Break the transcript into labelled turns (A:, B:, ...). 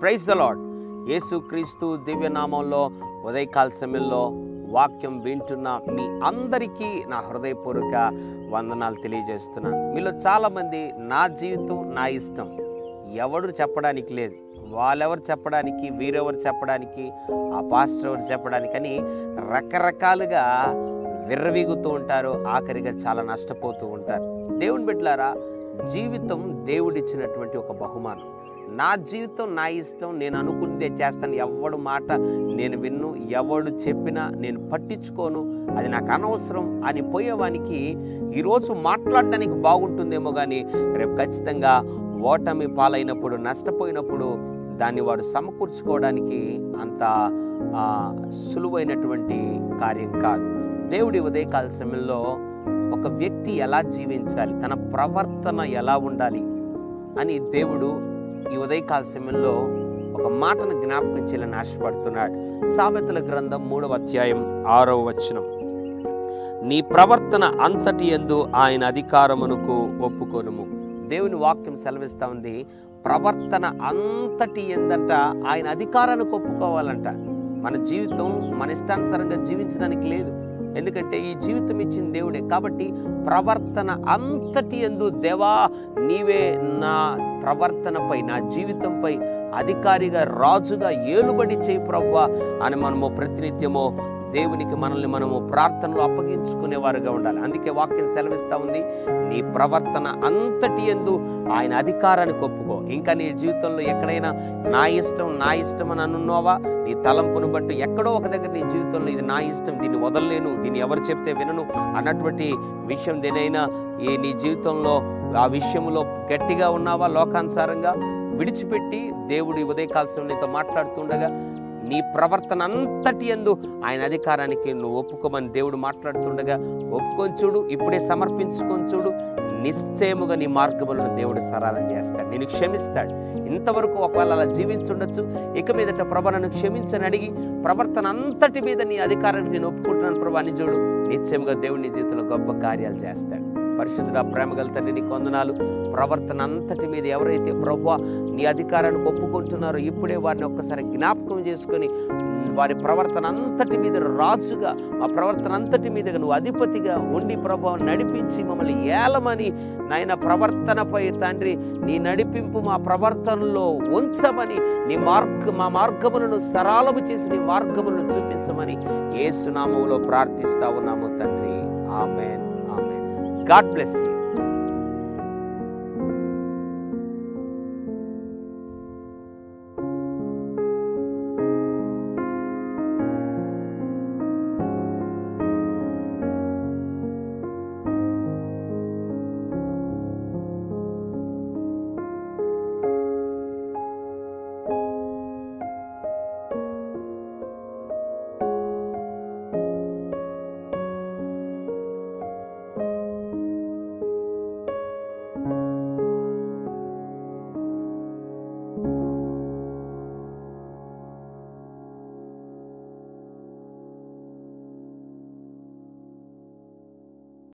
A: Praise the lord. యేసుక్రీస్తు దివ్యనామంలో ఉదయకాల సమయంలో వాక్యం వింటున్న మీ అందరికీ నా హృదయపూర్వక వందనాలు తెలియజేస్తున్నాను. మీలో చాలామంది నా జీవితం నా ఇష్టం ఎవడు చెప్పడానికి లేదు, వాళ్ళెవరు చెప్పడానికి, వీరెవరు చెప్పడానికి, ఆ పాస్టర్ ఎవరు చెప్పడానికి అని రకరకాలుగా విర్రవీగుతూ ఉంటారు. ఆఖరిగా చాలా నష్టపోతూ ఉంటారు. దేవుని బిడ్డలారా, జీవితం దేవుడిచ్చినటువంటి ఒక బహుమానం. నా జీవితం నా ఇష్టం, నేను అనుకున్నదే చేస్తాను, ఎవడు మాట నేను విన్ను, ఎవడు చెప్పినా నేను పట్టించుకోను, అది నాకు అనవసరం అని పోయేవానికి ఈరోజు మాట్లాడడానికి బాగుంటుందేమో కానీ రేపు ఖచ్చితంగా ఓటమి పాలైనప్పుడు, నష్టపోయినప్పుడు దాన్ని వాడు సమకూర్చుకోవడానికి అంత సులువైనటువంటి కార్యం కాదు. దేవుడి ఉదయకాల సమయంలో ఒక వ్యక్తి ఎలా జీవించాలి, తన ప్రవర్తన ఎలా ఉండాలి అని దేవుడు ఈ ఉదయకాల సమయంలో ఒక మాటను జ్ఞాపకం చేయాలని ఆశపడుతున్నాడు. సామెతల గ్రంథం 3వ అధ్యాయం 6వ వచనం, నీ ప్రవర్తన అంతటి యందు ఆయన అధికారమునకు ఒప్పుకొనుము. దేవుని వాక్యం సెలవిస్తూ ఉంది, ప్రవర్తన అంతటి ఎందంట ఆయన అధికారానికి ఒప్పుకోవాలంట. మన జీవితం మన ఇష్టానుసారంగా జీవించడానికి లేదు, ఎందుకంటే ఈ జీవితం ఇచ్చిన దేవుడే. కాబట్టి ప్రవర్తన అంతటి యందు దేవా నీవే నా ప్రవర్తనపై, నా జీవితంపై అధికారిగా, రాజుగా ఏలుబడి చేయి ప్రభువా అని మనము ప్రతినిత్యము దేవునికి మనల్ని మనము ప్రార్థనలో అప్పగించుకునేవారుగా ఉండాలి. అందుకే వాక్యం సెలవిస్తూ ఉంది, నీ ప్రవర్తన అంతటి యందు ఆయన అధికారానికి ఒప్పుకో. ఇంకా నీ జీవితంలో ఎక్కడైనా నా ఇష్టం నా ఇష్టం అని అనున్నావా, నీ తలంపును బట్టి ఎక్కడో ఒక దగ్గర నీ జీవితంలో ఇది నా ఇష్టం, దీన్ని వదలలేను, దీన్ని ఎవరు చెప్తే వినను అన్నటువంటి విషయం దేనైనా నీ జీవితంలో ఆ విషయంలో గట్టిగా ఉన్నావా, లోకానుసారంగా విడిచిపెట్టి దేవుడి ఉదయకాల సమయంలో నీతో మాట్లాడుతుండగా నీ ప్రవర్తన అంతటి యందు ఆయన అధికారానికి నువ్వు ఒప్పుకోమని దేవుడు మాట్లాడుతుండగా ఒప్పుకొని చూడు, ఇప్పుడే సమర్పించుకొని చూడు, నిశ్చయముగా నీ మార్గములను దేవుడు సరళం చేస్తాడు, నేను క్షమిస్తాడు. ఇంతవరకు ఒకవేళ అలా జీవించుండొచ్చు, ఇక మీదట ప్రభు నన్ను క్షమించని అడిగి ప్రవర్తన అంతటి మీద నీ అధికారాన్ని నేను ఒప్పుకుంటున్నాను ప్రభు అని చూడు, నిశ్చయముగా దేవుడు నీ జీవితంలో గొప్ప కార్యాలు చేస్తాడు. పరిశుద్ధుడా, ప్రేమగల తండ్రి నీకు వందనాలు. ప్రవర్తన అంతటి మీద ఎవరైతే ప్రభువా నీ అధికారాన్ని ఒప్పుకుంటున్నారో ఇప్పుడే వారిని ఒక్కసారి జ్ఞాపకం చేసుకొని వారి ప్రవర్తన అంతటి మీద రాజుగా, మా ప్రవర్తన అంతటి మీదగా నువ్వు అధిపతిగా ఉండి ప్రభావం నడిపించి మమ్మల్ని ఏలమని నాయన ప్రవర్తనపై తండ్రి నీ నడిపింపు మా ప్రవర్తనలో ఉంచమని, మా మార్గములను సరళము చేసి నీ మార్గములను చూపించమని యేసు నామములో ప్రార్థిస్తా ఉన్నాము తండ్రి. ఆమేన్, ఆమేన్. God bless you.